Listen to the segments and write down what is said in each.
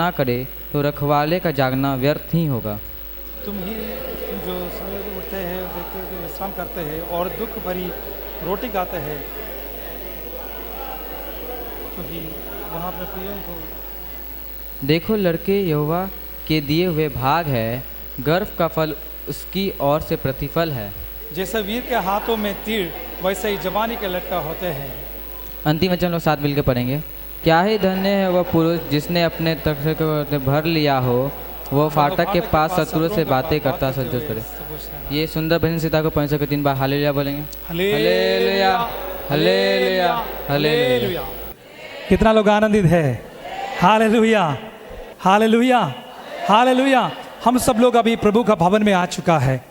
ना करे तो रखवाले का जागना व्यर्थ ही होगा। तुम जो सवेरे उठते हैं, देखते हो, विश्राम करते हैं और दुख भरी रोटी खाते हैं, क्योंकि वहाँ पर प्रियों को देखो लड़के यहोवा के दिए हुए भाग है, गर्व का फल उसकी ओर से प्रतिफल है। जैसे वीर के हाथों में तीर, वैसे ही जवानी के लटका होते हैं। अंतिम वचन लोग साथ मिलकर पढ़ेंगे। क्या ही धन्य है वह पुरुष जिसने अपने तख्त को भर लिया हो, वो फाटक के पास शत्रुओं से बातें करता संतोष करे। ये सुंदर भजन सीता को 503 बार हालेलुया बोलेंगे। Hallelujah hallelujah hallelujah. कितना लोग आनंदित है? Hallelujah hallelujah hallelujah. हम सब लोग अभी प्रभु का भवन में आ चुका है।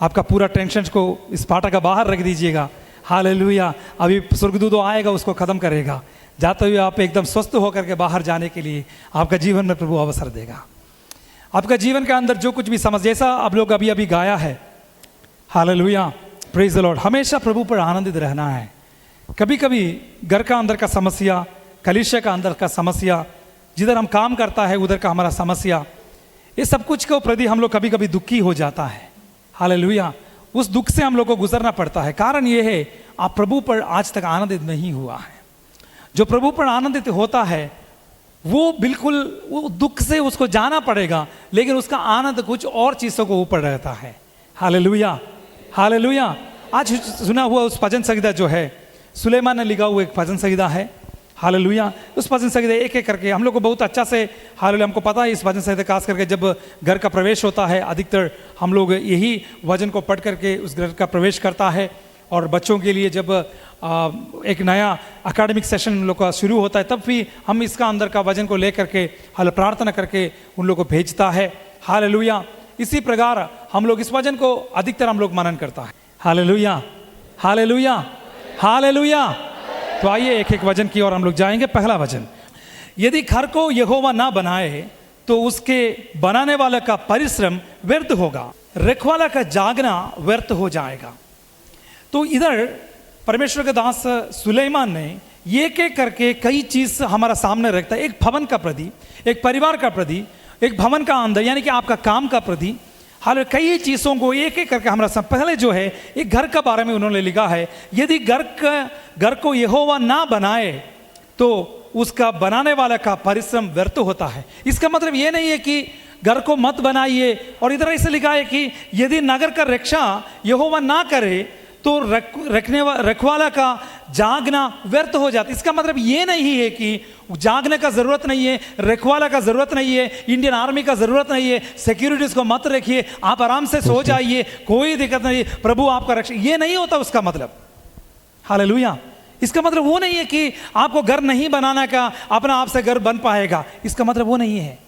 आपका पूरा टेंशन को इस फाटक का बाहर रख दीजिएगा। हालेलुया। अभी स्वर्गदूत आएगा, उसको ख़त्म करेगा। जाते हुए आप एकदम स्वस्थ होकर के बाहर जाने के लिए आपका जीवन में प्रभु अवसर देगा। आपका जीवन के अंदर जो कुछ भी समझ, जैसा आप लोग अभी अभी गाया है, हालेलुया, प्रेज द लॉर्ड, हमेशा प्रभु पर आनंदित रहना है। कभी कभी घर का अंदर का समस्या, कलीसिया का अंदर का समस्या, जिधर हम काम करता है उधर का हमारा समस्या, ये सब कुछ के प्रति हम लोग कभी कभी दुखी हो जाता है। हालेलुया। उस दुख से हम लोग को गुजरना पड़ता है। कारण ये है, आप प्रभु पर आज तक आनंदित नहीं हुआ है। जो प्रभु पर आनंदित होता है वो बिल्कुल वो दुख से उसको जाना पड़ेगा, लेकिन उसका आनंद कुछ और चीज़ों को ऊपर रहता है। Hallelujah hallelujah. आज सुना हुआ उस भजन संहिता जो है, सुलेमान ने लिखा हुआ एक भजन संहिता है। हालेलुया। उस भजन संहिता एक एक करके हम लोग को बहुत अच्छा से, हालेलुया, हमको पता है इस भजन संहिता खास करके जब घर का प्रवेश होता है, अधिकतर हम लोग यही वचन को पढ़ करके उस घर का प्रवेश करता है। और बच्चों के लिए जब एक नया एकेडमिक सेशन उन लोग का शुरू होता है, तब भी हम इसका अंदर का वचन को लेकर के हाल प्रार्थना करके उन लोग को भेजता है। हालेलुया। इसी प्रकार हम लोग इस वचन को अधिकतर हम लोग मनन करता है। Hallelujah hallelujah hallelujah. तो आइए एक एक वचन की ओर हम लोग जाएंगे। पहला वचन, यदि घर को यहोवा ना बनाए तो उसके बनाने वाले का परिश्रम व्यर्थ होगा, रखवाला का जागना व्यर्थ हो जाएगा। तो इधर परमेश्वर के दास सुलेमान ने एक एक करके कई चीज हमारा सामने रखता है। एक भवन का प्रति, एक परिवार का प्रति, एक भवन का अंदर यानी कि आपका काम का प्रति, हाल कई चीज़ों को एक एक करके हमारा पहले जो है एक घर का बारे में उन्होंने लिखा है, यदि घर को यहोवा ना बनाए तो उसका बनाने वाले का परिश्रम व्यर्थ होता है। इसका मतलब ये नहीं है कि घर को मत बनाइए, और इधर ऐसे लिखा है कि यदि नगर का रक्षा यहोवा ना करे तो रखवाला का जागना व्यर्थ हो जाता। इसका मतलब ये नहीं है कि जागने का जरूरत नहीं है, रखवाला का जरूरत नहीं है, इंडियन आर्मी का जरूरत नहीं है, सिक्योरिटीज को मत रखिए, आप आराम से सो जाइए, कोई दिक्कत नहीं, प्रभु आपका रक्षा, ये नहीं होता उसका मतलब। हालेलुया। इसका मतलब वो नहीं है कि आपको घर नहीं बनाना का अपना आप से घर बन पाएगा, इसका मतलब वो नहीं है।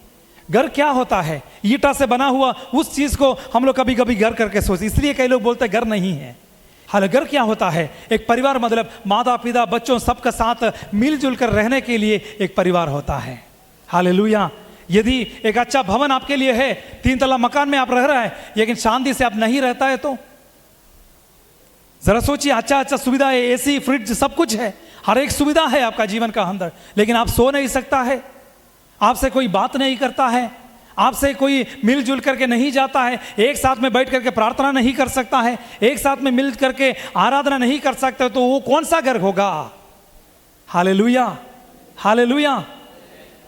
घर क्या होता है? ईटा से बना हुआ उस चीज को हम लोग कभी कभी घर करके सोचते, इसलिए कई लोग बोलते हैं घर नहीं है। हालांकि घर क्या होता है? एक परिवार, मतलब माता पिता बच्चों सबका साथ मिलजुल कर रहने के लिए एक परिवार होता है। हालेलुया। यदि एक अच्छा भवन आपके लिए है, 3 तला मकान में आप रह रहे हैं, लेकिन शांति से आप नहीं रहता है, तो जरा सोचिए, अच्छा सुविधा है, एसी फ्रिज सब कुछ है, हर एक सुविधा है आपका जीवन का अंदर, लेकिन आप सो नहीं सकता है, आपसे कोई बात नहीं करता है, आपसे कोई मिलजुल करके नहीं जाता है, एक साथ में बैठ करके प्रार्थना नहीं कर सकता है, एक साथ में मिल करके आराधना नहीं कर सकता, तो वो कौन सा घर होगा? Hallelujah hallelujah.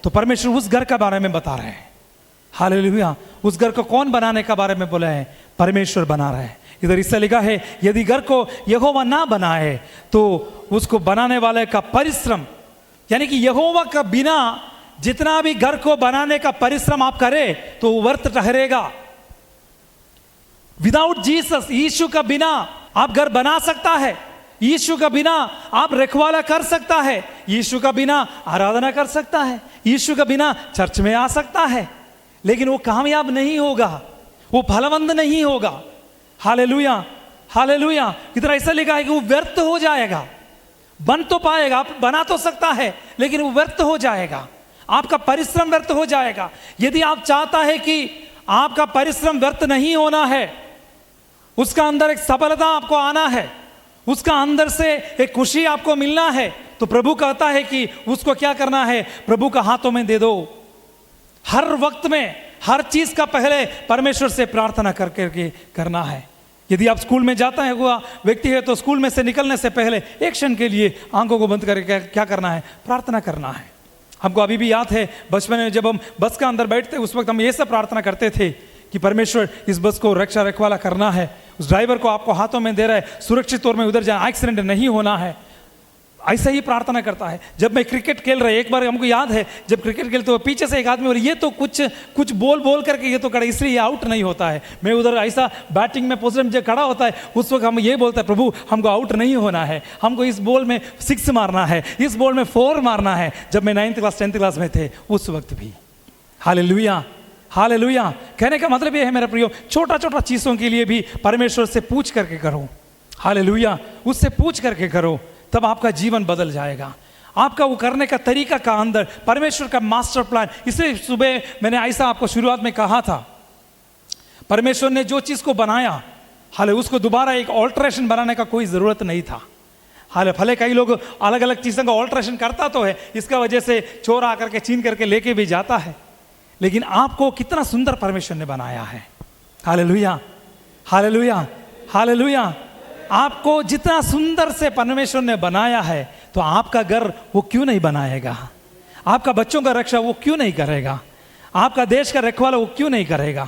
तो परमेश्वर उस घर के बारे में बता रहे हैं। हालेलुया। उस घर को कौन बनाने के बारे में बोले हैं? परमेश्वर बना रहे हैं। इधर इससे लिखा है, यदि घर को यहोवा ना बनाए तो उसको बनाने वाले का परिश्रम, यानी कि यहोवा का बिना जितना भी घर को बनाने का परिश्रम आप करें तो व्यर्थ ठहरेगा। विदाउट जीसस, यीशु का बिना आप घर बना सकता है, यीशु का बिना आप रखवाला कर सकता है, यीशु का बिना आराधना कर सकता है, यीशु का बिना चर्च में आ सकता है, लेकिन वो कामयाब नहीं होगा, वो फलवंत नहीं होगा। Hallelujah hallelujah. इधर ऐसा लिखा है कि वो व्यर्थ हो जाएगा। बन तो पाएगा, आप बना तो सकता है, लेकिन वो व्यर्थ हो जाएगा, आपका परिश्रम व्यर्थ हो जाएगा। यदि आप चाहता है कि आपका परिश्रम व्यर्थ नहीं होना है, उसका अंदर एक सफलता आपको आना है, उसका अंदर से एक खुशी आपको मिलना है, तो प्रभु कहता है कि उसको क्या करना है? प्रभु का हाथों में दे दो। हर वक्त में हर चीज का पहले परमेश्वर से प्रार्थना करके करना है। यदि आप स्कूल में जाता है हुआ व्यक्ति है तो स्कूल में से निकलने से पहले एक क्षण के लिए आंखों को बंद करके क्या करना है? प्रार्थना करना है। हमको अभी भी याद है बचपन में जब हम बस का अंदर बैठते उस वक्त हम ये सब प्रार्थना करते थे कि परमेश्वर इस बस को रक्षा रखवाला करना है, उस ड्राइवर को आपको हाथों में दे रहा है, सुरक्षित तौर में उधर जाए, एक्सीडेंट नहीं होना है। ऐसा ही प्रार्थना करता है। जब मैं क्रिकेट खेल रहा है, एक बार हमको याद है जब क्रिकेट खेलते हुए पीछे से एक आदमी और ये तो कुछ बोल करके ये तो खड़ा, इसलिए ये आउट नहीं होता है। मैं उधर ऐसा बैटिंग में पोजीशन में खड़ा होता है उस वक्त हम ये बोलते हैं प्रभु हमको आउट नहीं होना है, हमको इस बॉल में 6 मारना है, इस बॉल में 4 मारना है। जब मैं 9th क्लास 10th क्लास में थे उस वक्त भी। Hallelujah, hallelujah. कहने का मतलब ये है मेरा प्रियो, छोटा छोटा चीज़ों के लिए भी परमेश्वर से पूछ करके करो। हालेलुया, उससे पूछ करके करो, तब आपका जीवन बदल जाएगा। आपका वो करने का तरीका का अंदर परमेश्वर का मास्टर प्लान। इसलिए सुबह मैंने ऐसा आपको शुरुआत में कहा था, परमेश्वर ने जो चीज़ को बनाया हाले उसको दोबारा एक ऑल्ट्रेशन बनाने का कोई ज़रूरत नहीं था। हाले भले कई लोग अलग अलग चीज़ों का ऑल्ट्रेशन करता तो है, इसका वजह से चोर आकर के छीन करके लेके भी जाता है, लेकिन आपको कितना सुंदर परमेश्वर ने बनाया है। Hallelujah, hallelujah, hallelujah. आपको जितना सुंदर से परमेश्वर ने बनाया है तो आपका घर वो क्यों नहीं बनाएगा? आपका बच्चों का रक्षा वो क्यों नहीं करेगा? आपका देश का रखवाला वो क्यों नहीं करेगा?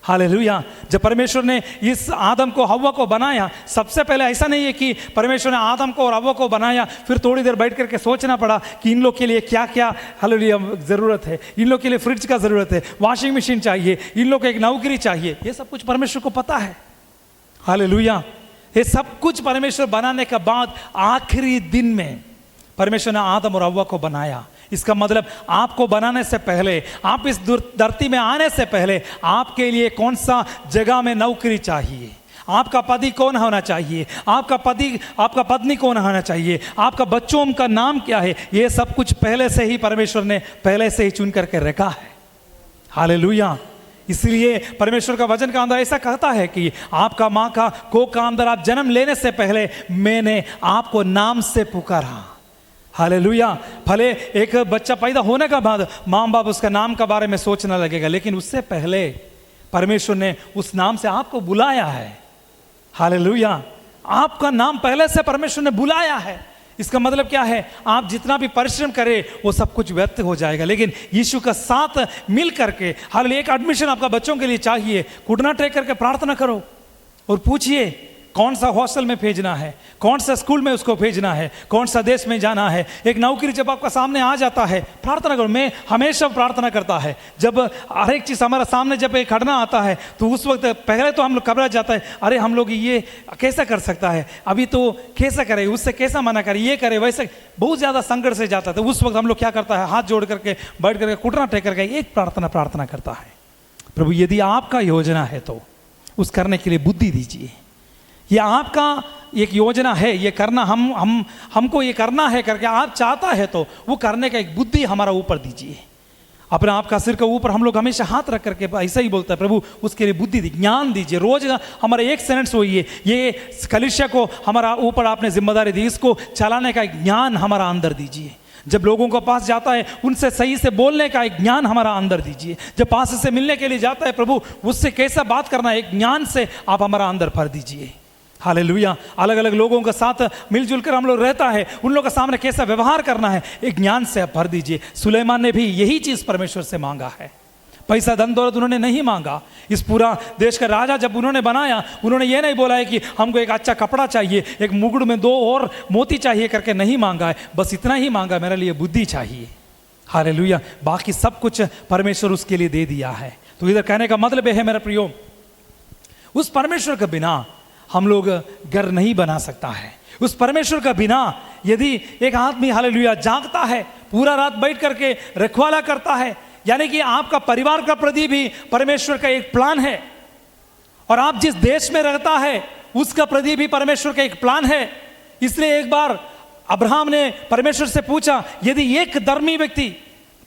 हालेलुया। जब परमेश्वर ने इस आदम को हव्वा को बनाया, सबसे पहले ऐसा नहीं है कि परमेश्वर ने आदम को और हव्वा को बनाया फिर थोड़ी देर बैठ करके सोचना पड़ा कि इन लोग के लिए क्या क्या हालेलुया ज़रूरत है, इन लोग के लिए फ्रिज का ज़रूरत है, वॉशिंग मशीन चाहिए, इन लोग को एक नौकरी चाहिए। ये सब कुछ परमेश्वर को पता है। हालेलुया। ये सब कुछ परमेश्वर बनाने के बाद आखिरी दिन में परमेश्वर ने आदम और हव्वा को बनाया। इसका मतलब आपको बनाने से पहले, आप इस धरती में आने से पहले आपके लिए कौन सा जगह में नौकरी चाहिए, आपका पति कौन होना चाहिए, आपका पत्नी कौन होना चाहिए, आपका बच्चों का नाम क्या है, ये सब कुछ पहले से ही परमेश्वर ने पहले से ही चुन करके रखा है। हालेलुया। इसलिए परमेश्वर का वचन का अंदर ऐसा कहता है कि आपका माँ का कोख का अंदर आप जन्म लेने से पहले मैंने आपको नाम से पुकारा। हालेलुया। भले एक बच्चा पैदा होने के बाद माँ बाप उसका नाम के बारे में सोचना लगेगा, लेकिन उससे पहले परमेश्वर ने उस नाम से आपको बुलाया है। हालेलुया। आपका नाम पहले से परमेश्वर ने बुलाया है। इसका मतलब क्या है? आप जितना भी परिश्रम करें वो सब कुछ व्यर्थ हो जाएगा, लेकिन यीशु का साथ मिल करके हालेलुया। एक एडमिशन आपका बच्चों के लिए चाहिए, घुटना टेक करके प्रार्थना करो और पूछिए कौन सा हॉस्टल में भेजना है, कौन सा स्कूल में उसको भेजना है, कौन सा देश में जाना है। एक नौकरी जब आपका सामने आ जाता है प्रार्थना करो। मैं हमेशा प्रार्थना करता है जब हर एक चीज़ हमारा सामने जब एक खड़ना आता है तो उस वक्त पहले तो हम लोग घबरा जाता है, अरे हम लोग ये कैसा कर सकता है, अभी तो कैसा करे, उससे कैसा मना करे, ये करे वैसे, बहुत ज़्यादा संकट से जाता था। उस वक्त हम लोग क्या करता है, हाथ जोड़ करके बैठ करके घुटना टेक करके एक प्रार्थना करता है, प्रभु यदि आपका योजना है तो उस करने के लिए बुद्धि दीजिए। ये आपका एक योजना है, ये करना हमको ये करना है करके आप चाहता है तो वो करने का एक बुद्धि हमारा ऊपर दीजिए। अपने आप का सिर के ऊपर हम लोग हमेशा हाथ रख करके ऐसा ही बोलता है, प्रभु उसके लिए बुद्धि ज्ञान दीजिए। रोज हमारा एक सेंटेंस होइए, ये कलीसिया को हमारा ऊपर आपने जिम्मेदारी दी, इसको चलाने का एक ज्ञान हमारा अंदर दीजिए। जब लोगों के पास जाता है उनसे सही से बोलने का एक ज्ञान हमारा अंदर दीजिए। जब पास से मिलने के लिए जाता है प्रभु उससे कैसा बात करना है, एक ज्ञान से आप हमारा अंदर भर दीजिए। हालेलुया। अलग अलग लोगों के साथ मिलजुल कर हम लोग रहता है, उन लोगों के सामने कैसा व्यवहार करना है एक ज्ञान से आप भर दीजिए। सुलेमान ने भी यही चीज़ परमेश्वर से मांगा है। पैसा धन दौलत उन्होंने नहीं मांगा। इस पूरा देश का राजा जब उन्होंने बनाया, उन्होंने ये नहीं बोला है कि हमको एक अच्छा कपड़ा चाहिए, एक मुकुट में 2 और मोती चाहिए करके नहीं मांगा है, बस इतना ही मांगा मेरे लिए बुद्धि चाहिए। हालेलुया। बाकी सब कुछ परमेश्वर उसके लिए दे दिया है। तो इधर कहने का मतलब है मेरा प्रियो, उस परमेश्वर के बिना हम लोग घर नहीं बना सकता है। उस परमेश्वर का बिना यदि एक आदमी हालेलुया जागता है, पूरा रात बैठ करके रखवाला करता है, यानी कि आपका परिवार का प्रति भी परमेश्वर का एक प्लान है, और आप जिस देश में रहता है उसका प्रति भी परमेश्वर का एक प्लान है। इसलिए एक बार अब्राहम ने परमेश्वर से पूछा, यदि एक धर्मी व्यक्ति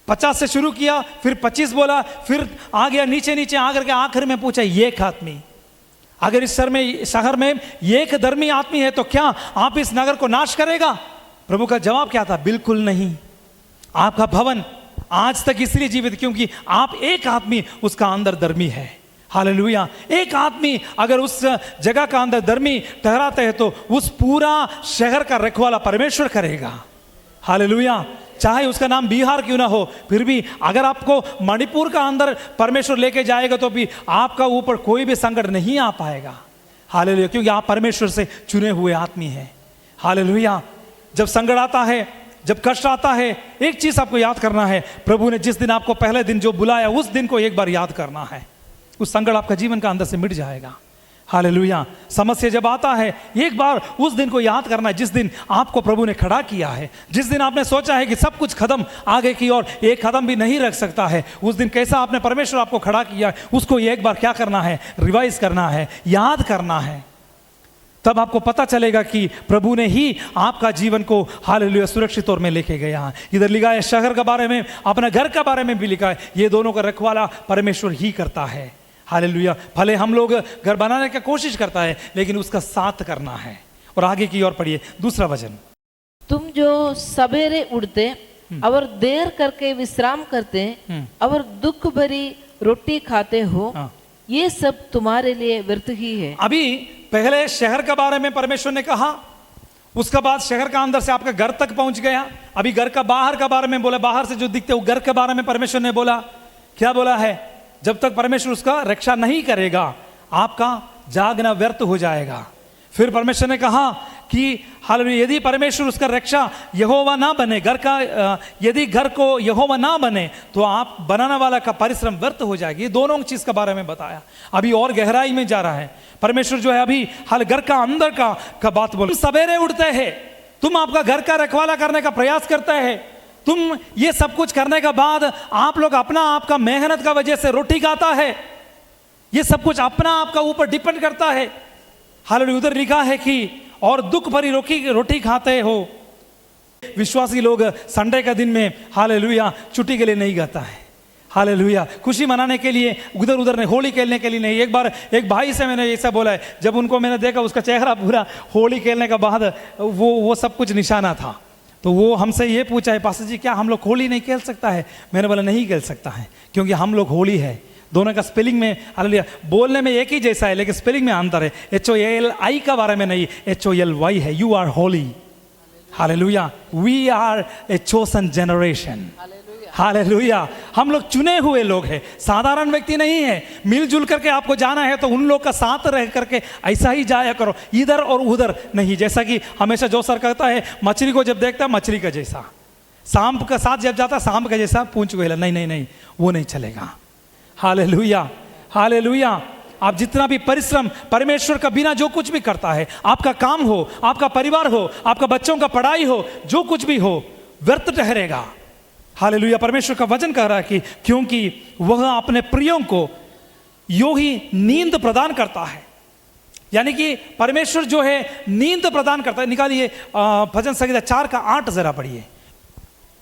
50 से शुरू किया, फिर 25 बोला, फिर आ गया नीचे नीचे आकर के आखिर में पूछा एक आदमी, अगर इस शहर में एक धर्मी आदमी है तो क्या आप इस नगर को नाश करेगा? प्रभु का जवाब क्या था? बिल्कुल नहीं। आपका भवन, आज तक इसलिए जीवित क्योंकि आप एक आदमी उसका अंदर धर्मी है। हालेलुया। एक आदमी अगर उस जगह का अंदर धर्मी ठहराते हैं तो उस पूरा शहर का रखवाला परमेश्वर करेगा। हालेलुया। चाहे उसका नाम बिहार क्यों ना हो, फिर भी अगर आपको मणिपुर का अंदर परमेश्वर लेके जाएगा तो भी आपका ऊपर कोई भी संकट नहीं आ पाएगा। हालेलुया। क्योंकि आप परमेश्वर से चुने हुए आदमी हैं। हालेलुया। जब संकट आता है, जब कष्ट आता है, एक चीज आपको याद करना है, प्रभु ने जिस दिन आपको पहले दिन जो बुलाया उस दिन को एक बार याद करना है। उस संकट आपका जीवन का अंदर से मिट जाएगा। हालेलुया। समस्या जब आता है एक बार उस दिन को याद करना है जिस दिन आपको प्रभु ने खड़ा किया है, जिस दिन आपने सोचा है कि सब कुछ खत्म, आगे की ओर एक कदम भी नहीं रख सकता है। उस दिन कैसा आपने परमेश्वर आपको खड़ा किया है उसको एक बार क्या करना है, रिवाइज करना है, याद करना है। तब आपको पता चलेगा कि प्रभु ने ही आपका जीवन को हालेलुया सुरक्षित तौर में लेके गया है। इधर लिखा है शहर के बारे में, अपने घर के बारे में भी लिखा है, ये दोनों का रखवाला परमेश्वर ही करता है। हालेलुया। भले हम लोग घर बनाने की कोशिश करता है लेकिन उसका साथ करना है। और आगे की ओर पढ़िए दूसरा वचन। तुम जो सवेरे उठते और देर करके विश्राम करते और दुख भरी रोटी खाते हो, ये सब तुम्हारे लिए व्यर्थ ही है। अभी पहले शहर के बारे में परमेश्वर ने कहा, उसके बाद शहर का अंदर से आपका घर तक पहुंच गया। अभी घर का बाहर का बारे में बोला, बाहर से जो दिखते वो घर के बारे में परमेश्वर ने बोला। क्या बोला है? जब तक परमेश्वर उसका रक्षा नहीं करेगा आपका जागना व्यर्थ हो जाएगा। फिर परमेश्वर ने कहा कि हालेलुया, यदि परमेश्वर उसका रक्षा यहोवा ना बने, घर का यदि घर को यहोवा ना बने तो आप बनाने वाला का परिश्रम व्यर्थ हो जाएगी। ये दोनों चीज के बारे में बताया। अभी और गहराई में जा रहा है परमेश्वर जो है। अभी हाल घर का अंदर का बात बोल, सवेरे उठते हैं, तुम आपका घर का रखवाला करने का प्रयास करते हैं, तुम ये सब कुछ करने के बाद आप लोग अपना आपका मेहनत का वजह से रोटी खाता है, ये सब कुछ अपना आपका ऊपर डिपेंड करता है। हालेलुया। उधर लिखा है कि और दुख भरी रोटी खाते हो। विश्वासी लोग संडे का दिन में हालेलुया छुट्टी के लिए नहीं जाता है। हालेलुया। खुशी मनाने के लिए उधर उधर नहीं, होली खेलने के लिए नहीं। एक बार एक भाई से मैंने ऐसा बोला है, जब उनको मैंने देखा उसका चेहरा पूरा होली खेलने के बाद वो सब कुछ निशाना था, तो वो हमसे ये पूछा है, पास्टर जी क्या हम लोग होली नहीं खेल सकता है? मैंने बोला नहीं खेल सकता है क्योंकि हम लोग होली है। दोनों का स्पेलिंग में हालेलुया बोलने में एक ही जैसा है लेकिन स्पेलिंग में अंतर है। HOLI का बारे में नहीं, HOLY है। You are holy. Hallelujah. We are a chosen generation. Hallelujah. हम लोग चुने हुए लोग हैं, साधारण व्यक्ति नहीं है। मिलजुल करके आपको जाना है तो उन लोग का साथ रह करके ऐसा ही जाया करो, इधर और उधर नहीं। जैसा कि हमेशा जो सर कहता है, मछली को जब देखता है मछली का जैसा, सांप का साथ जब जाता है सांप का जैसा पूंछ वेला, नहीं नहीं नहीं, वो नहीं चलेगा। हालेलुया। हालेलुया। आप जितना भी परिश्रम परमेश्वर का बिना जो कुछ भी करता है, आपका काम हो, आपका परिवार हो, आपका बच्चों का पढ़ाई हो, जो कुछ भी हो, व्यर्थ ठहरेगा। हालेलुया। परमेश्वर का वचन कह रहा है कि क्योंकि वह अपने प्रियों को यो ही नींद प्रदान करता है। यानी कि परमेश्वर जो है नींद प्रदान करता है। निकालिए भजन संहिता 4:8 जरा पढ़िए।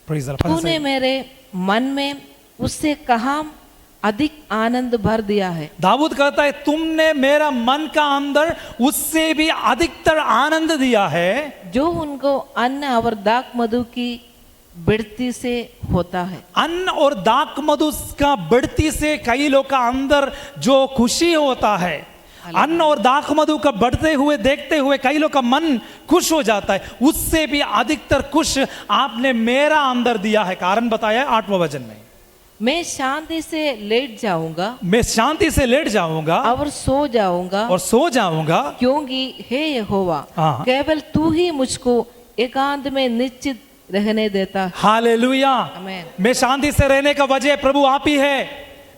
तूने मेरे मन में उससे कहाँ अधिक आनंद भर दिया है। दाऊद कहता है तुमने मेरा मन का अंदर उससे भी अधिकतर आनंद दिया है, जो उनको अन्न और दाख मधु की बढ़ती से होता है। अन्न और दाख मधु का बढ़ती से कई लोग का अंदर जो खुशी होता है, अन्न और दाख मधु का बढ़ते हुए देखते हुए कई लोग का मन खुश हो जाता है, उससे भी अधिकतर खुश आपने मेरा अंदर दिया है। कारण बताया 8वें वचन में, मैं शांति से लेट जाऊंगा, मैं शांति से लेट जाऊंगा और सो जाऊंगा, और सो जाऊंगा, क्योंकि हे यहोवा केवल तू ही मुझको एकांत में निश्चित रहने देता है। हालेलुया। आमीन। मैं शांति से रहने का वजह प्रभु आप ही है,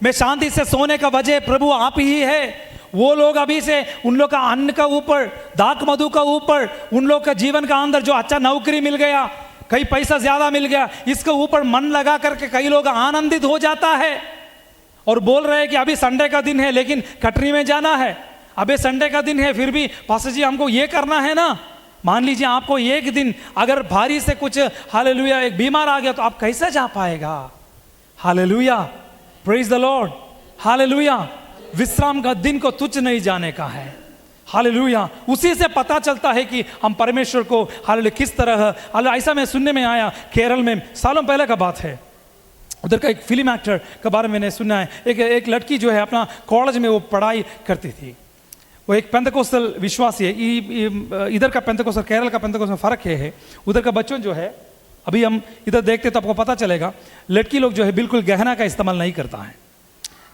मैं शांति से सोने का वजह प्रभु आप ही है। वो लोग अभी से उन लोग का अन्न का ऊपर, दाख मधु का ऊपर, उन लोग का जीवन का अंदर जो अच्छा नौकरी मिल गया, कई पैसा ज्यादा मिल गया, इसके ऊपर मन लगा करके कई लोग आनंदित हो जाता है और बोल रहे हैं कि अभी संडे का दिन है लेकिन कटरी में जाना है, अभी संडे का दिन है फिर भी पास्टर जी हमको ये करना है ना। मान लीजिए आपको एक दिन अगर भारी से कुछ हालेलुया एक बीमार आ गया तो आप कैसे जा पाएगा? Hallelujah. Praise the Lord. Hallelujah. विश्राम का दिन को तुच्छ नहीं जाने का है। हालेलुया। उसी से पता चलता है कि हम परमेश्वर को हालेलुया किस तरह, ऐसा मैं सुनने में आया केरल में, सालों पहले का बात है, उधर का एक फिल्म एक्टर के बारे में मैंने सुना है। एक लड़की जो है अपना कॉलेज में वो पढ़ाई करती थी, वो एक पेंतकोस्टल विश्वासी है। इधर का पेंतकोस्टल केरल का पेंतकोस्टल में फ़र्क है। उधर का बच्चों जो है, अभी हम इधर देखते तो आपको पता चलेगा, लड़की लोग जो है बिल्कुल गहना का इस्तेमाल नहीं करता है।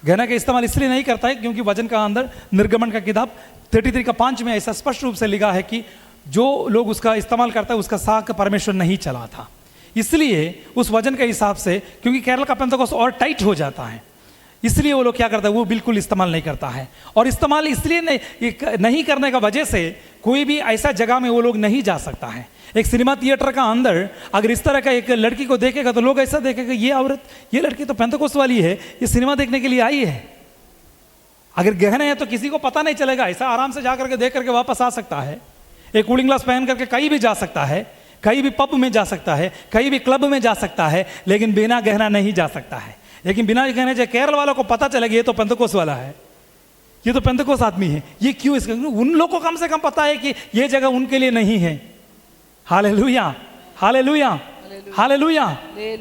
गहना का इस्तेमाल इसलिए नहीं करता है क्योंकि वजन का अंदर निर्गमन का किताब 33 का 5 में ऐसा स्पष्ट रूप से लिखा है कि जो लोग उसका इस्तेमाल करता है उसका साक परमेश्वर नहीं चला था। इसलिए उस वजन के हिसाब से, क्योंकि केरल का पेंतकोस्त और टाइट हो जाता है, इसलिए वो लोग क्या करता है, वो बिल्कुल इस्तेमाल नहीं करता है। और इस्तेमाल इसलिए नहीं करने का वजह से कोई भी ऐसा जगह में वो लोग नहीं जा सकता है। एक सिनेमा थिएटर का अंदर अगर इस तरह का एक लड़की को देखेगा तो लोग ऐसा देखेगा, ये औरत, ये लड़की तो पेंतकोस्त वाली है, ये सिनेमा देखने के लिए आई है। अगर गहने हैं तो किसी को पता नहीं चलेगा, ऐसा आराम से जा करके देख करके वापस आ सकता है। एक कूलिंग ग्लास पहन करके कहीं भी जा सकता है, कहीं भी पब में जा सकता है, कहीं भी क्लब में जा सकता है, लेकिन बिना गहना नहीं जा सकता है। लेकिन बिना गहने जो केरल वालों को पता चलेगा ये तो पेंतकोस्त वाला है, ये तो पेंतकोस्त आदमी है। ये क्यों? इसका उन लोगों को कम से कम पता है कि ये जगह उनके लिए नहीं है। Hallelujah, hallelujah, hallelujah,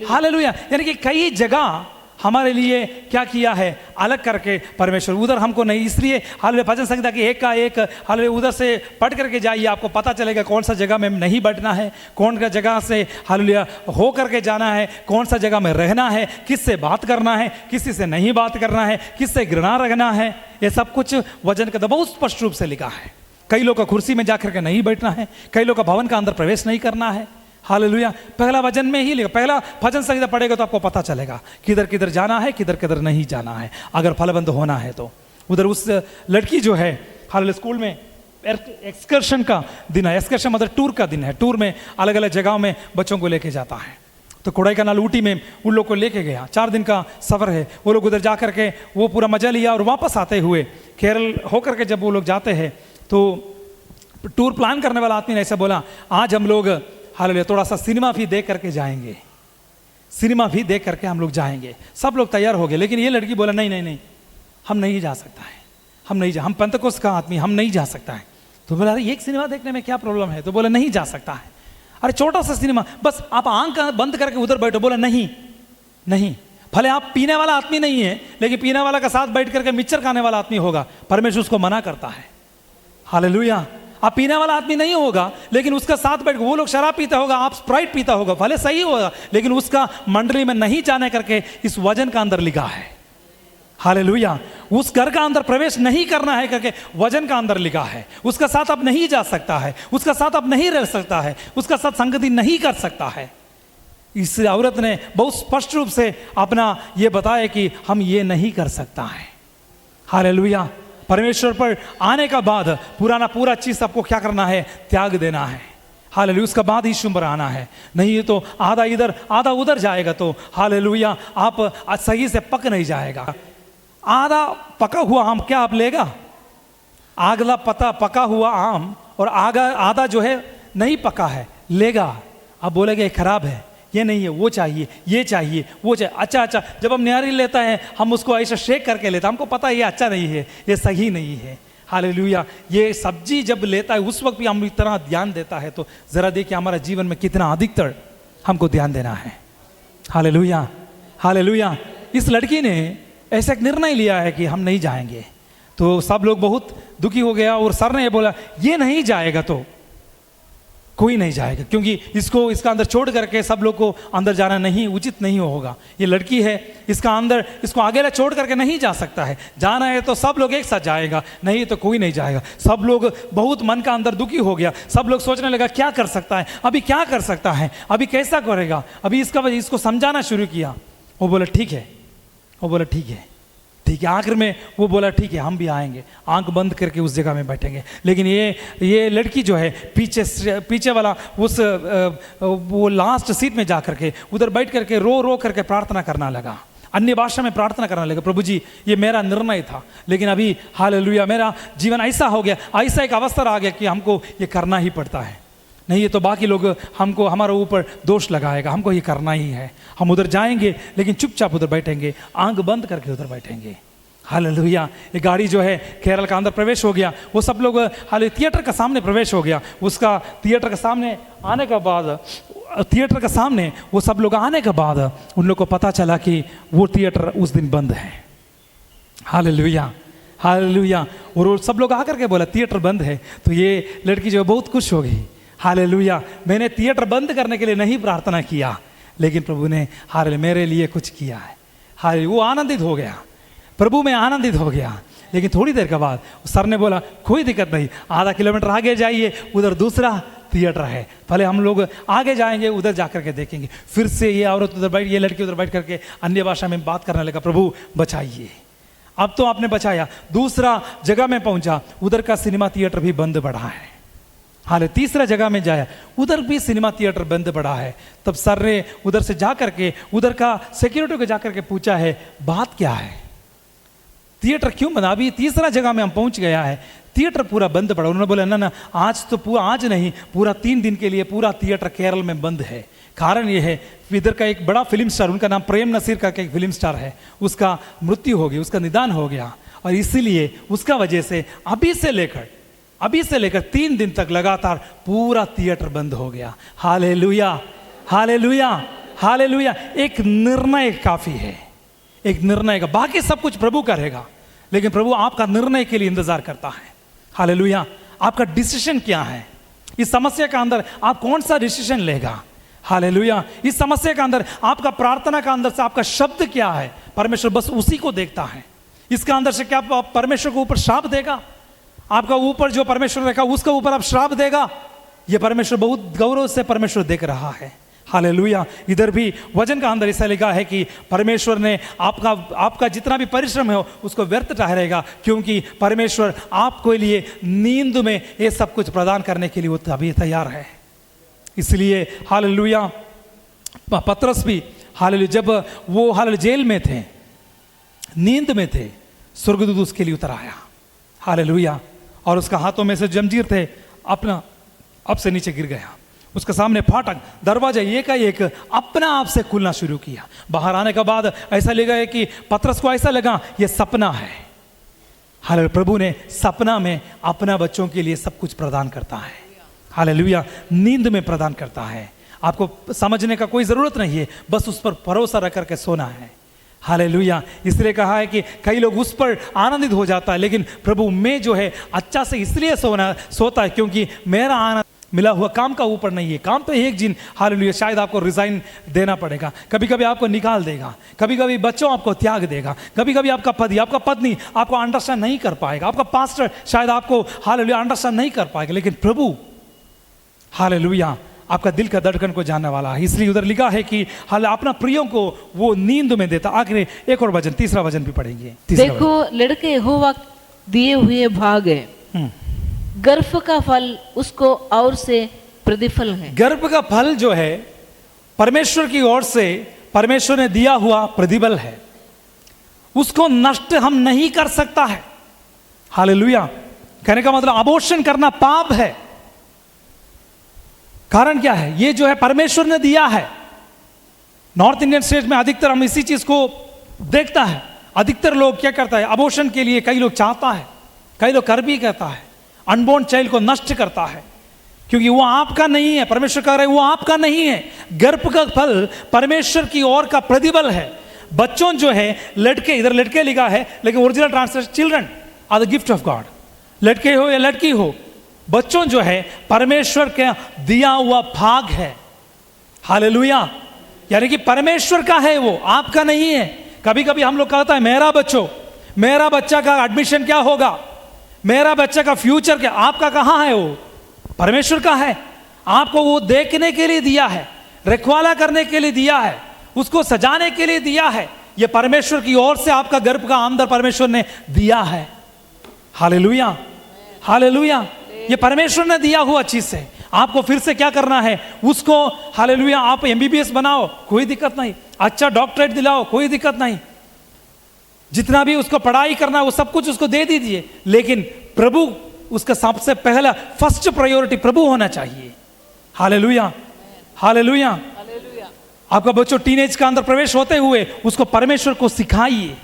hallelujah. यानी कि कई जगह हमारे लिए क्या किया है, अलग करके परमेश्वर। उधर हमको नहीं, इसलिए हालेलुया भजन संहिता की 1 का 1 हालेलुया उधर से पढ़ करके जाइए, आपको पता चलेगा कौन सा जगह में नहीं बैठना है, कौन सा जगह से हालेलुया हो करके जाना है, कौन सा जगह में रहना है, किससे बात करना है, किसी से नहीं बात करना है, किससे घृणा रखना है। ये सब कुछ वचन का बहुत स्पष्ट रूप से लिखा है। कई लोग का कुर्सी में जाकर के नहीं बैठना है, कई लोग का भवन का अंदर प्रवेश नहीं करना है। हालेलुया, पहला वचन में ही लिखा, पहला भजन संहिता पढ़ेगा तो आपको पता चलेगा किधर किधर जाना है, किधर किधर नहीं जाना है, अगर फलबंद होना है तो। उधर उस लड़की जो है हालेलुया स्कूल में एक्सकर्शन का दिन है, एक्सकर्शन मतलब टूर का दिन है। टूर में अलग अलग जगहों में बच्चों को लेके जाता है। तो कोडाईकनाल ऊटी में उन लोग को लेके गया, 4 दिन का सफ़र है। वो लोग उधर जा करके वो पूरा मजा लिया और वापस आते हुए केरल होकर के जब वो लोग जाते हैं तो टूर प्लान करने वाला आदमी ने ऐसा बोला, आज हम लोग हालेलुया थोड़ा सा सिनेमा भी देख करके जाएंगे, सिनेमा भी देख करके हम लोग जाएंगे। सब लोग तैयार हो गए, लेकिन ये लड़की बोला नहीं नहीं नहीं, हम नहीं जा सकता है, हम पेंतकोस्त का आदमी, हम नहीं जा सकता है। तो बोला अरे एक सिनेमा देखने में क्या प्रॉब्लम है? तो बोला नहीं जा सकता है। अरे छोटा सा सिनेमा, बस आप आंख बंद करके उधर बैठो। बोला नहीं नहीं, भले आप पीने वाला आदमी नहीं है, लेकिन पीने वाला का साथ बैठ करके मिक्सचर खाने वाला आदमी होगा, परमेश्वर उसको मना करता है। हालेलुया, आप पीने वाला आदमी नहीं होगा, लेकिन उसका साथ बैठ, वो लोग शराब पीता होगा, आप स्प्राइट पीता होगा, भले सही होगा, लेकिन उसका मंडली में नहीं जाने करके इस वचन का अंदर लिखा है। हालेलुया, उस घर का अंदर प्रवेश नहीं करना है करके वचन का अंदर लिखा है। उसका साथ अब नहीं जा सकता है, उसका साथ अब नहीं रह सकता है, उसका साथ संगति नहीं कर सकता है। इस औरत ने बहुत स्पष्ट रूप से अपना ये बताया कि हम ये नहीं कर सकता है। हालेलुया, परमेश्वर पर आने का बाद पुराना पूरा चीज आपको क्या करना है, त्याग देना है। हालेलुया, उसका बाद यीशु पर आना है। नहीं ये तो आधा इधर आधा उधर जाएगा तो हालेलुया आप सही से पक नहीं जाएगा। आधा पका हुआ आम क्या आप लेगा? आगला पका हुआ आम और आधा जो है नहीं पका है लेगा। आप बोलेगे खराब है, ये नहीं है, वो चाहिए, ये चाहिए, वो चाहिए। अच्छा, जब हम नारियल लेता है हम उसको ऐसा शेक करके लेता है, हमको पता है ये अच्छा नहीं है, ये सही नहीं है। हालेलुया, ये सब्जी जब लेता है उस वक्त भी हम इतना ध्यान देता है, तो ज़रा देखिए हमारा जीवन में कितना अधिकतर हमको ध्यान देना है। Hallelujah, hallelujah. इस लड़की ने ऐसा एक निर्णय लिया है कि हम नहीं जाएंगे, तो सब लोग बहुत दुखी हो गया और सर ने ये बोला ये नहीं जाएगा तो कोई नहीं जाएगा, क्योंकि इसका अंदर छोड़ करके सब लोग को अंदर जाना नहीं उचित नहीं होगा। ये लड़की है, इसको अकेला छोड़ करके नहीं जा सकता है। जाना है तो सब लोग एक साथ जाएगा, नहीं तो कोई नहीं जाएगा। सब लोग बहुत मन का अंदर दुखी हो गया। सब लोग सोचने लगा क्या कर सकता है, अभी क्या कर सकता है, अभी कैसा करेगा। अभी इसको समझाना शुरू किया। वो बोला ठीक है, आखिर में वो बोला ठीक है हम भी आएंगे, आंख बंद करके उस जगह में बैठेंगे। लेकिन ये लड़की जो है पीछे वाला वो लास्ट सीट में जा करके उधर बैठ करके रो करके प्रार्थना करना लगा, अन्य भाषा में प्रार्थना करने लगा। प्रभु जी ये मेरा निर्णय था, लेकिन अभी हालेलुया मेरा जीवन ऐसा हो गया, ऐसा एक अवसर आ गया कि हमको ये करना ही पड़ता है। नहीं ये तो बाकी लोग हमारे ऊपर दोष लगाएगा, हमको ये करना ही है। हम उधर जाएंगे लेकिन चुपचाप उधर बैठेंगे, आंख बंद करके उधर बैठेंगे। हालेलुया, ये गाड़ी जो है केरल का अंदर प्रवेश हो गया। वो सब लोग थिएटर का सामने प्रवेश हो गया। उसका थिएटर के सामने आने के बाद थिएटर के सामने वो सब लोग आने के बाद उन लोग को पता चला कि वो थिएटर उस दिन बंद है। Hallelujah, hallelujah. और वो सब लोग आकर के बोला थिएटर बंद है, तो ये लड़की जो बहुत खुश हो गई। हालेलुया, मैंने थिएटर बंद करने के लिए नहीं प्रार्थना किया, लेकिन प्रभु ने हालेलुया मेरे लिए कुछ किया है। हालेलुया, वो आनंदित हो गया, प्रभु में आनंदित हो गया। लेकिन थोड़ी देर के बाद सर ने बोला कोई दिक्कत नहीं, आधा किलोमीटर आगे जाइए, उधर दूसरा थिएटर है, पहले हम लोग आगे जाएंगे, उधर जाकर के देखेंगे। फिर से ये औरत उधर बैठ, ये लड़की उधर बैठ करके अन्य भाषा में बात करने लगा, प्रभु बचाइए। अब तो आपने बचाया, दूसरा जगह में पहुंचा, उधर का सिनेमा थिएटर भी बंद पड़ा है। हाल तीसरा जगह में जाया, उधर भी सिनेमा थिएटर बंद पड़ा है। तब सर ने उधर से जाकर के, उधर का सिक्योरिटी को जाकर के पूछा है बात क्या है, थिएटर क्यों बंद? अभी तीसरा जगह में हम पहुंच गया है, थिएटर पूरा बंद पड़ा। उन्होंने बोला ना आज तो पूरा, आज नहीं, पूरा 3 दिन के लिए पूरा थिएटर केरल में बंद है। कारण ये है, इधर का एक बड़ा फिल्म स्टार, उनका नाम प्रेम नसीर का एक फिल्म स्टार है, उसका मृत्यु हो गई, उसका निदान हो गया, और इसीलिए उसका वजह से अभी से लेकर 3 दिन तक लगातार पूरा थिएटर बंद हो गया। Hallelujah, hallelujah, hallelujah. एक निर्णय काफी है, एक निर्णय का, बाकी सब कुछ प्रभु करेगा, लेकिन प्रभु आपका निर्णय के लिए इंतजार करता है। हालेलुया, आपका डिसीजन क्या है? इस समस्या का अंदर आप कौन सा डिसीजन लेगा? हालेलुया, इस समस्या का अंदर आपका प्रार्थना का अंदर से आपका शब्द क्या है? परमेश्वर बस उसी को देखता है। इसका अंदर से क्या परमेश्वर को ऊपर श्राप देगा? आपका ऊपर जो परमेश्वर रखा उसका ऊपर आप श्राप देगा? ये परमेश्वर बहुत गौरव से परमेश्वर देख रहा है। हालेलुया। इधर भी वचन का अंदर ऐसा लिखा है कि परमेश्वर ने आपका जितना भी परिश्रम है उसको व्यर्थ ठहरेगा, क्योंकि परमेश्वर आपके लिए नींद में ये सब कुछ प्रदान करने के लिए वो अभी तैयार है। इसलिए हालेलुया, पतरस भी हालेलुया, जब वो हालेलुया जेल में थे, नींद में थे, स्वर्गदूत उसके लिए उतर आया। हालेलुया, और उसका हाथों में से जंजीर थे, अपना अब से नीचे गिर गया। उसके सामने फाटक, दरवाजा एक अपना आप से खुलना शुरू किया। बाहर आने के बाद ऐसा लगा है कि पतरस को ऐसा लगा ये सपना है। हालेलुया, प्रभु ने सपना में अपना बच्चों के लिए सब कुछ प्रदान करता है। हालेलुया, नींद में प्रदान करता है। आपको समझने का कोई ज़रूरत नहीं है, बस उस पर भरोसा रख करके सोना है। हालेलुया, इसलिए कहा है कि कई लोग उस पर आनंदित हो जाता है, लेकिन प्रभु में जो है अच्छा से इसलिए सोता है क्योंकि मेरा आनंद मिला हुआ काम का ऊपर नहीं है। काम तो एक दिन हालेलुया शायद आपको रिजाइन देना पड़ेगा, कभी कभी आपको निकाल देगा, कभी कभी बच्चों आपको त्याग देगा, कभी कभी आपका पति, आपका पत्नी आपको अंडरस्टैंड नहीं कर पाएगा, आपका पास्टर शायद आपको हालेलुया अंडरस्टैंड नहीं कर पाएगा, लेकिन प्रभु हालेलुया आपका दिल का धड़कन को जानने वाला है। इसलिए उधर लिखा है कि हालेलुया अपना प्रियों को वो नींद में देता। आखिर एक और वचन, तीसरा वचन भी पढ़ेंगे। देखो लड़के यहोवा दिए हुए भाग है, गर्भ का फल उसको और से प्रतिफल है। गर्भ का फल जो है परमेश्वर की ओर से परमेश्वर ने दिया हुआ प्रतिफल है, उसको नष्ट हम नहीं कर सकता है। हालेलुया, कहने का मतलब अबॉर्शन करना पाप है। कारण क्या है? ये जो है परमेश्वर ने दिया है। नॉर्थ इंडियन स्टेट में अधिकतर हम इसी चीज को देखता है। अधिकतर लोग क्या करता है, अबॉर्शन के लिए कई लोग चाहता है, कई लोग कर भी कहता है, अनबोर्न चाइल्ड को नष्ट करता है, क्योंकि वो आपका नहीं है। परमेश्वर कह रहे हैं वो आपका नहीं है। गर्भ का फल परमेश्वर की ओर का प्रतिफल है। बच्चों जो है लड़के, इधर लड़के लिखा है, लेकिन original translation children are the gift of God. लड़के हो या लड़की हो, बच्चों जो है परमेश्वर का दिया हुआ भाग है। हालेलुया, यानी कि परमेश्वर का है, वो आपका नहीं है। कभी कभी हम लोग कहता है मेरा बच्चा का एडमिशन क्या होगा, मेरा बच्चा का फ्यूचर क्या, आपका कहां है? वो परमेश्वर का है। आपको वो देखने के लिए दिया है, रखवाला करने के लिए दिया है, उसको सजाने के लिए दिया है। ये परमेश्वर की ओर से आपका गर्भ का अंदर परमेश्वर ने दिया है। हालेलुया, हालेलुया, ये परमेश्वर ने दिया हुआ चीज है। आपको फिर से क्या करना है, उसको हालेलुया आप एमबीबीएस बनाओ, कोई दिक्कत नहीं, अच्छा डॉक्टरेट दिलाओ, कोई दिक्कत नहीं, जितना भी उसको पढ़ाई करना है वो सब कुछ उसको दे दीजिए, लेकिन प्रभु उसका सबसे पहला फर्स्ट प्रायोरिटी प्रभु होना चाहिए। Hallelujah, hallelujah. आपका बच्चों टीनेज का अंदर प्रवेश होते हुए उसको परमेश्वर को सिखाइए।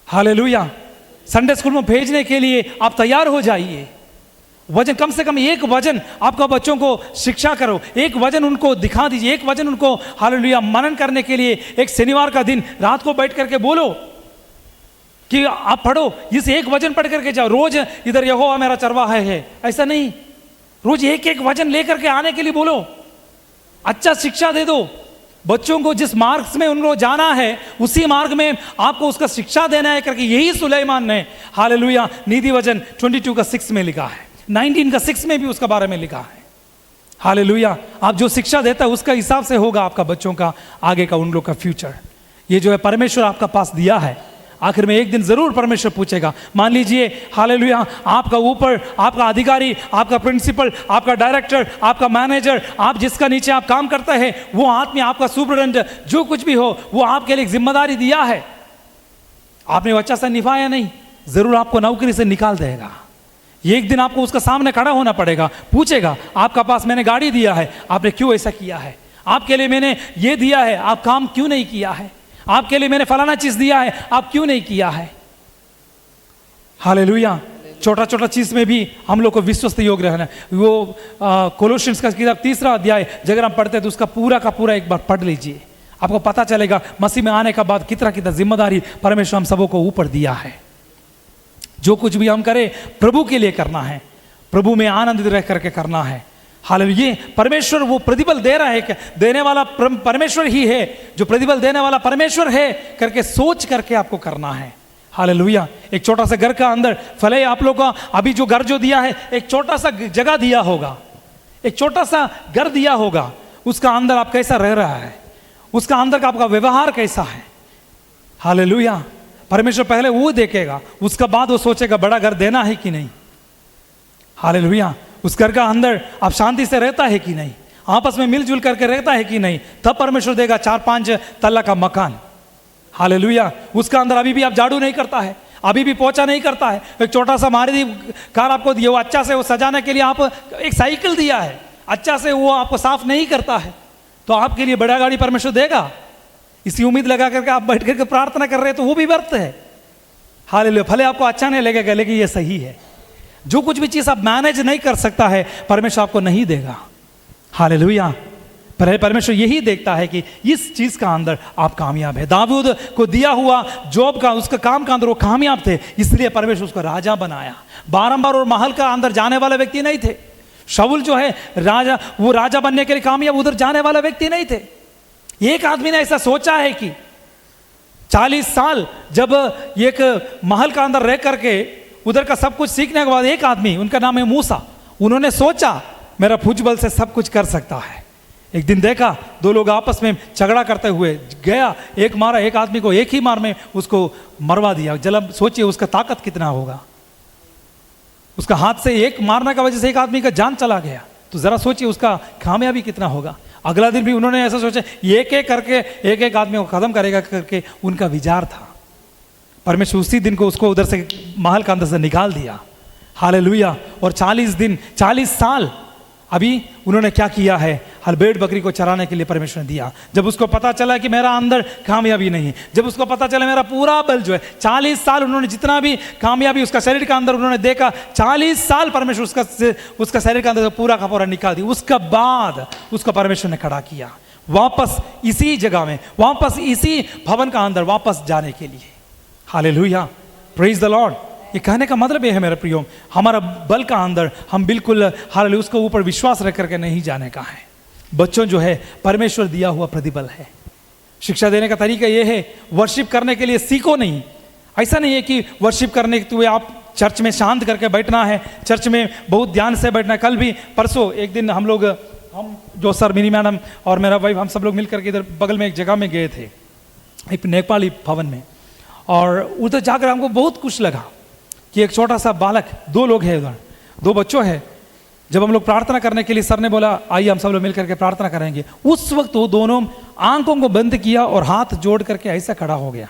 हालेलुया, संडे स्कूल में भेजने के लिए आप तैयार हो जाइए। वजन, कम से कम एक वजन आपका बच्चों को शिक्षा करो, एक वजन उनको दिखा दीजिए, एक वजन उनको हालेलुया मनन करने के लिए एक शनिवार का दिन रात को बैठ करके बोलो कि आप पढ़ो, इस एक वजन पढ़ करके जाओ। रोज इधर यहोवा मेरा चरवाहा है ऐसा नहीं, रोज एक एक वजन लेकर के आने के लिए बोलो। अच्छा शिक्षा दे दो बच्चों को, जिस मार्ग में उनको जाना है उसी मार्ग में आपको उसका शिक्षा देना है करके, यही सुलेमान ने हालेलुया नीति वचन 22 का 6 में लिखा है, 19 का 6 में भी उसका बारे में लिखा है। हालेलुया, आप जो शिक्षा देता है उसका हिसाब से होगा आपका बच्चों का आगे का उन लोग का फ्यूचर। ये जो है परमेश्वर आपका पास दिया है, आखिर में एक दिन जरूर परमेश्वर पूछेगा। मान लीजिए हालेलुया आपका ऊपर आपका अधिकारी, आपका प्रिंसिपल, आपका डायरेक्टर, आपका मैनेजर, आप जिसका नीचे आप काम करते हैं, वो आदमी आपका सुपरिटेंडेंट जो कुछ भी हो, वो आपके लिए एक जिम्मेदारी दिया है, आपने वो अच्छा सा निभाया नहीं, जरूर आपको नौकरी से निकाल देगा। एक दिन आपको उसका सामने खड़ा होना पड़ेगा, पूछेगा आपका पास मैंने गाड़ी दिया है, आपने क्यों ऐसा किया है, आपके लिए मैंने ये दिया है, आप काम क्यों नहीं किया है, आपके लिए मैंने फलाना चीज दिया है, आप क्यों नहीं किया है। हालेलुया, छोटा छोटा चीज में भी हम लोग को विश्वस्त योग रहना। वो कोलोसियंस का किताब 3 अध्याय अगर हम पढ़ते हैं तो उसका पूरा का पूरा एक बार पढ़ लीजिए, आपको पता चलेगा मसीह में आने का बाद कितना कितना जिम्मेदारी परमेश्वर हम सबों को ऊपर दिया है। जो कुछ भी हम करें प्रभु के लिए करना है, प्रभु में आनंदित रह करके करना है। हालेलुया, परमेश्वर वो प्रतिफल दे रहा है, देने वाला परमेश्वर ही है, जो प्रतिफल देने वाला परमेश्वर है करके सोच करके आपको करना है। हालेलुया, एक छोटा सा घर का अंदर भले आप लोग का अभी जो घर जो दिया है, एक छोटा सा जगह दिया होगा, एक छोटा सा घर दिया होगा, उसका अंदर आप कैसा रह रहा है, उसका अंदर का आपका व्यवहार कैसा है। हालेलुया, परमेश्वर पहले वो देखेगा, उसका बाद वो सोचेगा बड़ा घर देना है कि नहीं। हालेलुया, उस घर का अंदर आप शांति से रहता है कि नहीं, आपस में मिलजुल करके रहता है कि नहीं, तब परमेश्वर देगा 4-5 तल्ला का मकान। हालेलुया, उसका अंदर अभी भी आप झाड़ू नहीं करता है, अभी भी पोछा नहीं करता है, एक छोटा सा मारुति कार आपको दिया, वो अच्छा से वो सजाने के लिए आप एक साइकिल दिया है, अच्छा से वो आपको साफ नहीं करता है, तो आपके लिए बड़ा गाड़ी परमेश्वर देगा। इसी उम्मीद लगा करके आप बैठ करके प्रार्थना कर रहे हैं तो वो भी व्यर्थ है। हालेलुया, भले आपको अच्छा नहीं लगेगा लेकिन ये सही है। जो कुछ भी चीज आप मैनेज नहीं कर सकता है परमेश्वर आपको नहीं देगा। हालेलुया, परमेश्वर यही देखता है कि इस चीज का अंदर आप कामयाब है। दाऊद को दिया हुआ जॉब का उसका काम का अंदर वो कामयाब थे, इसलिए परमेश्वर उसको राजा बनाया। बारंबार और महल का अंदर जाने वाला व्यक्ति नहीं थे। शाऊल जो है राजा, वो राजा बनने के लिए कामयाब उधर जाने वाला व्यक्ति नहीं थे। एक आदमी ने ऐसा सोचा है कि 40 साल जब एक महल का अंदर रह करके उधर का सब कुछ सीखने के बाद एक आदमी, उनका नाम है मूसा, उन्होंने सोचा मेरा भुजबल से सब कुछ कर सकता है। एक दिन देखा 2 लोग आपस में झगड़ा करते हुए गया, एक मारा एक आदमी को, एक ही मार में उसको मरवा दिया। जब सोचिए उसका ताकत कितना होगा, उसका हाथ से एक मारने की वजह से एक आदमी का जान चला गया, तो जरा सोचिए उसका कामयाबी कितना होगा। अगला दिन भी उन्होंने ऐसा सोचा एक एक करके एक एक आदमी को खत्म करेगा करके उनका विचार था। परमेश्वर उसी दिन को उसको उधर से महल का अंदर से निकाल दिया। हालेलुया, और 40 साल अभी उन्होंने क्या किया है, हर भेड़ बकरी को चराने के लिए परमेश्वर ने दिया। जब उसको पता चला कि मेरा अंदर कामयाबी नहीं, जब उसको पता चला मेरा पूरा बल जो है 40 साल उन्होंने जितना भी कामयाबी उसका शरीर का अंदर उन्होंने देखा, 40 साल परमेश्वर उसका शरीर का अंदर पूरा का पूरा निकाल दिया। उसका बाद उसको परमेश्वर ने खड़ा किया वापस इसी जगह में, वापस इसी भवन का अंदर वापस जाने के लिए। Hallelujah, praise the Lord. ये कहने का मतलब ये है मेरे प्रियो, हमारा बल का अंदर हम बिल्कुल हालेलुया उसके ऊपर विश्वास रख करके नहीं जाने का है। बच्चों जो है परमेश्वर दिया हुआ प्रतिबल है। शिक्षा देने का तरीका ये है, वर्शिप करने के लिए सीखो नहीं। ऐसा नहीं है कि वर्शिप करने के लिए आप चर्च में शांत करके बैठना है, चर्च में बहुत ध्यान से बैठना है। कल भी परसों एक दिन हम जो सर मिनी मैडम और मेरा वाइफ हम सब लोग मिलकर के इधर बगल में एक जगह में गए थे, एक नेपाली भवन में, और उधर जाकर हमको बहुत कुछ लगा कि एक छोटा सा बालक, 2 लोग हैं उधर, 2 बच्चों हैं। जब हम लोग प्रार्थना करने के लिए सर ने बोला आइए हम सब लोग मिलकर के प्रार्थना करेंगे, उस वक्त वो दोनों आंखों को बंद किया और हाथ जोड़ करके ऐसा खड़ा हो गया।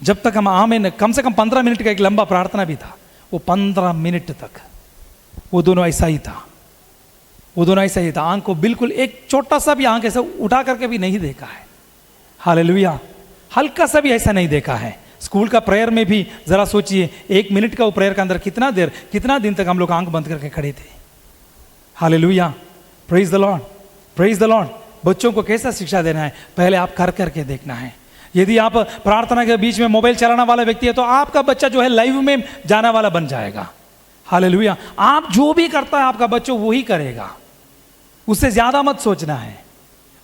जब तक हम आमीन, कम से कम 15 मिनट का एक लंबा प्रार्थना भी था, वो 15 मिनट तक वो दोनों ऐसा ही था, वो दोनों ऐसा ही था। आंख को बिल्कुल एक छोटा सा भी आंख ऐसा उठा करके भी नहीं देखा है। हालेलुया, हल्का सा भी ऐसा नहीं देखा है। स्कूल का प्रेयर में भी ज़रा सोचिए, 1 मिनट का वो प्रेयर के अंदर कितना दिन तक हम लोग आंख बंद करके खड़े थे। Hallelujah, praise the Lord, praise the Lord. बच्चों को कैसा शिक्षा देना है, पहले आप कर करके देखना है। यदि आप प्रार्थना के बीच में मोबाइल चलाने वाला व्यक्ति है तो आपका बच्चा जो है लाइव में जाने वाला बन जाएगा। हालेलुया, आप जो भी करता है आपका बच्चा वही करेगा। उससे ज़्यादा मत सोचना है,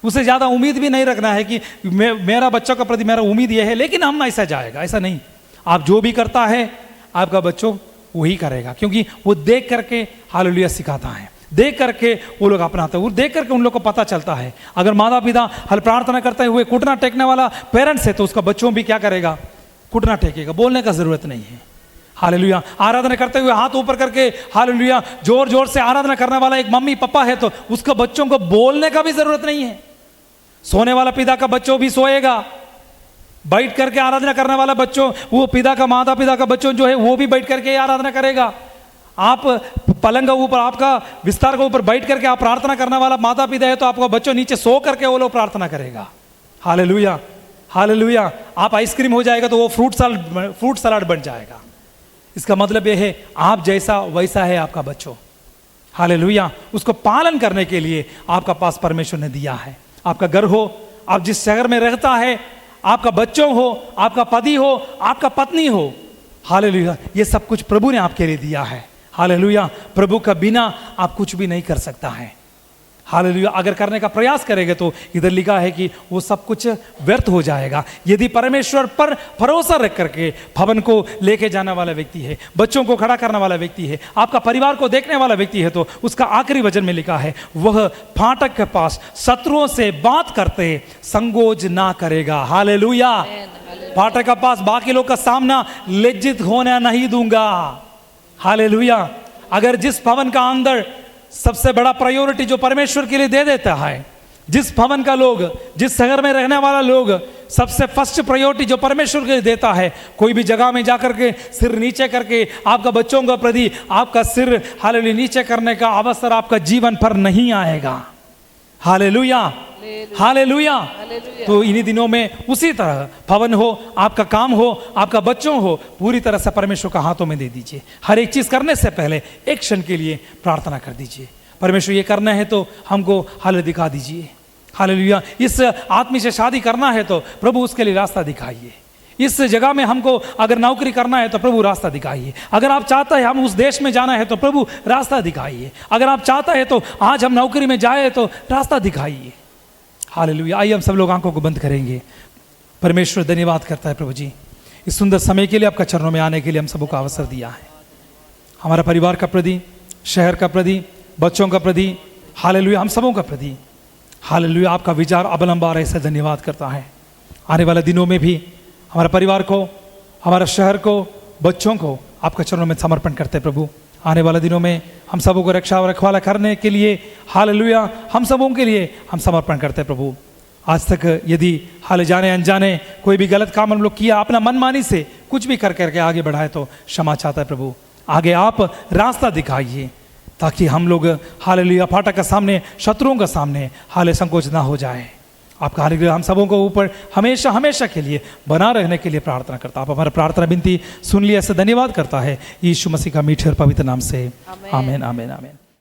उससे ज़्यादा उम्मीद भी नहीं रखना है कि मेरा बच्चों के प्रति मेरा उम्मीद यह है लेकिन हम ऐसा जाएगा, ऐसा नहीं। आप जो भी करता है आपका बच्चों वही करेगा, क्योंकि वो देख करके हालेलुया सिखाता है, देख करके वो लोग अपनाते हैं, वो देख करके उन लोग को पता चलता है। अगर माता पिता हल प्रार्थना करते हुए घुटना टेकने वाला पेरेंट्स है तो उसका बच्चों भी क्या करेगा, घुटना टेकेगा। बोलने का जरूरत नहीं है। हालेलुया, आराधना करते हुए हाथ ऊपर करके हालेलुया जोर जोर से आराधना करने वाला एक मम्मी पापा है तो उसका बच्चों को बोलने का भी जरूरत नहीं है। सोने वाला पिता का बच्चों भी सोएगा, बैठ करके आराधना करने वाला बच्चों, वो पिता का माता पिता का बच्चों जो है वो भी बैठ करके आराधना करेगा। आप पलंग के ऊपर, आपका विस्तार के ऊपर बैठ करके आप प्रार्थना करने वाला माता पिता है तो आपका बच्चों नीचे सो करके वो लोग प्रार्थना करेगा। Hallelujah, hallelujah. आप आइसक्रीम हो जाएगा तो वो फ्रूट सलाड बन जाएगा। इसका मतलब यह है आप जैसा वैसा है आपका बच्चों। हालेलुया, उसको पालन करने के लिए आपका पास परमेश्वर ने दिया है। आपका घर हो, आप जिस शहर में रहता है, आपका बच्चों हो, आपका पति हो, आपका पत्नी हो, हालेलुया, ये सब कुछ प्रभु ने आपके लिए दिया है। हालेलुया, प्रभु का बिना आप कुछ भी नहीं कर सकता है। हालेलुया, अगर करने का प्रयास करेंगे तो इधर लिखा है कि वो सब कुछ व्यर्थ हो जाएगा। यदि परमेश्वर पर भरोसा रख करके भवन को लेके जाने वाला व्यक्ति है, बच्चों को खड़ा करने वाला व्यक्ति है, आपका परिवार को देखने वाला व्यक्ति है, तो उसका आखिरी वचन में लिखा है वह फाटक के पास शत्रुओं से बात करते संकोच ना करेगा। हालेलुया, फाटक के पास बाकी लोग का सामना लज्जित होने नहीं दूंगा। हालेलुया, अगर जिस भवन का अंदर सबसे बड़ा प्रायोरिटी जो परमेश्वर के लिए दे देता है, जिस भवन का लोग, जिस शहर में रहने वाला लोग सबसे फर्स्ट प्रायोरिटी जो परमेश्वर के लिए देता है, कोई भी जगह में जाकर के सिर नीचे करके आपका बच्चों के प्रति आपका सिर हालेलुया नीचे करने का अवसर आपका जीवन पर नहीं आएगा। Hallelujah, hallelujah. तो इन्हीं दिनों में उसी तरह भवन हो, आपका काम हो, आपका बच्चों हो, पूरी तरह से परमेश्वर का हाथों में दे दीजिए। हर एक चीज करने से पहले एक क्षण के लिए प्रार्थना कर दीजिए, परमेश्वर ये करना है तो हमको हाल दिखा दीजिए। हालेलुया, इस आदमी से शादी करना है तो प्रभु उसके लिए रास्ता दिखाइए। इस जगह में हमको अगर नौकरी करना है तो प्रभु रास्ता दिखाइए। अगर आप चाहता है हम उस देश में जाना है तो प्रभु रास्ता दिखाइए। अगर आप चाहता है तो आज हम नौकरी में जाए तो रास्ता दिखाइए। हालेलुया, आइए हम सब लोग आंखों को बंद करेंगे। परमेश्वर धन्यवाद करता है प्रभु जी, इस सुंदर समय के लिए, आपका चरणों में आने के लिए हम सबको अवसर दिया है। हमारा परिवार का प्रति, शहर का प्रति, बच्चों का प्रति, हालेलुया, हम सबों का प्रति, हालेलुया, आपका विचार अवलंबा रहे से धन्यवाद करता है। आने वाले दिनों में भी हमारे परिवार को, हमारे शहर को, बच्चों को आपका चरणों में समर्पण करते हैं प्रभु। आने वाले दिनों में हम सबों को रक्षा और रखवाला करने के लिए, हालेलुया, हम सबों के लिए हम समर्पण करते हैं प्रभु। आज तक यदि हाल जाने अनजाने कोई भी गलत काम हम लोग किया, अपना मनमानी से कुछ भी कर करके आगे बढ़ाए तो क्षमा चाहता है प्रभु। आगे आप रास्ता दिखाइए ताकि हम लोग हालेलुया फाटक के सामने, शत्रुओं के सामने हाले संकोच ना हो जाए। आपका हालेलुया हम सबों को ऊपर हमेशा हमेशा के लिए बना रहने के लिए प्रार्थना करता। आप हमारा प्रार्थना विनती सुन लिया, ऐसे धन्यवाद करता है यीशु मसीह का मीठे और पवित्र नाम से। आमीन, आमीन, आमीन।